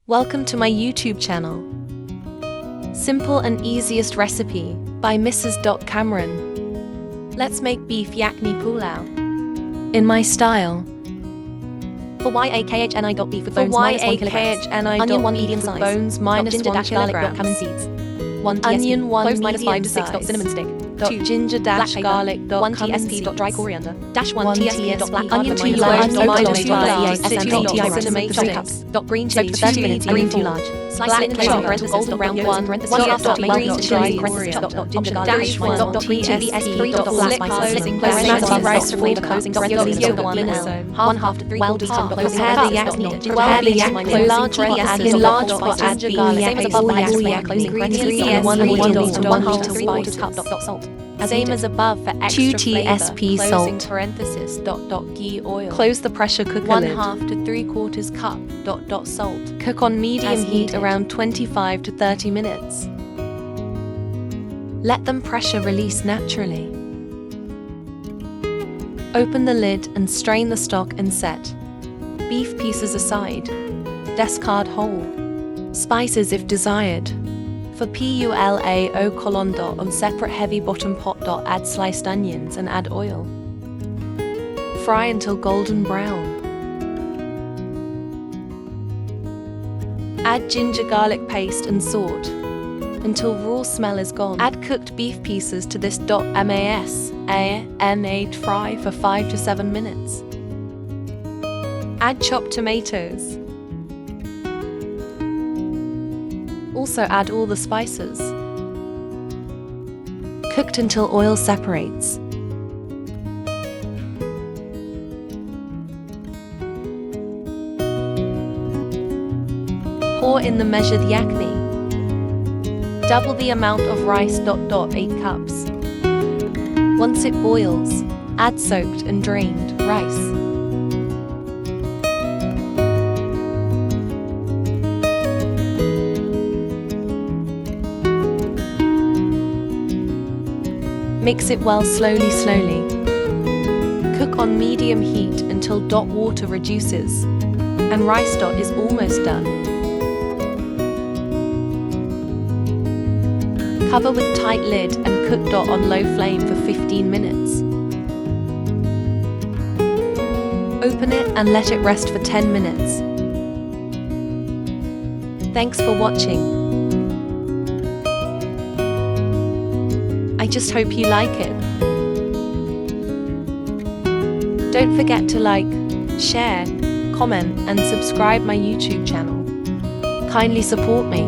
Welcome to my YouTube channel, Simple and Easiest Recipe by Mrs.Kamran. Let's make beef Yakhni Pulao in my style. For Yakhni beef with bones For minus 1 kilograms. Onion 1 medium size. Bones minus ginger 1 garlic. kilograms. Cumin seeds. 1 tsp. Onion 1 Cloves minus 5 medium to 6. size. Cinnamon stick. 2 ginger black pepper. garlic. 1 Cumin tsp. seeds. Dry coriander. 1 1 tsp. Black onion 2 onion large. minus 2 large. 2 tomato tomato sticks. cups. Green Soak chili for 30 2 minutes. green 2 Green large. Slice black it into pepper. parentheses. Golden brown Yolks 1 parentheses. 1 Chop half green green chili chili coriander. ginger Dash garlic 1 tbsp. Flat Spices. closing Basmati rice full flavor cup. closing Yolk parentheses. 1 1 L. half half to 3 Well quarters done. cup. Prepare the Yakhni. Prepare the Yakhni. Enlarge Enlarge for add ginger beef garlic. Same as above by Yakhni. Yakhni. Closing parentheses. Ingredients 1 1 to to 1 1 half to to 3 quarters cup. Salt. Same as above for extra 2 flavor. tsp Closing salt. parenthesis. Ghee oil. Close the pressure cooker 1 lid. half to 3/4 cup. Salt. Cook on medium As heat needed. around 25 to 30 minutes. Let them pressure release naturally. Open the lid and strain the stock and set. Beef pieces aside. Discard whole. Spices if desired. For Pulao colon on separate heavy bottom pot. Add sliced onions and add oil. Fry until golden brown. Add ginger garlic paste and salt until raw smell is gone. Add cooked beef pieces to this and fry for 5 to 7 minutes. Add chopped tomatoes. Also add all the spices. Cooked until oil separates. Pour in the measured Yakhni. Double the amount of rice. 8 cups. Once it boils, add soaked and drained rice. Mix it well slowly. Cook on medium heat until water reduces and rice is almost done. Cover with tight lid and cook on low flame for 15 minutes. Open it and let it rest for 10 minutes. Thanks for watching. I just hope you like it. Don't forget to like, share, comment and subscribe my YouTube channel. Kindly support me.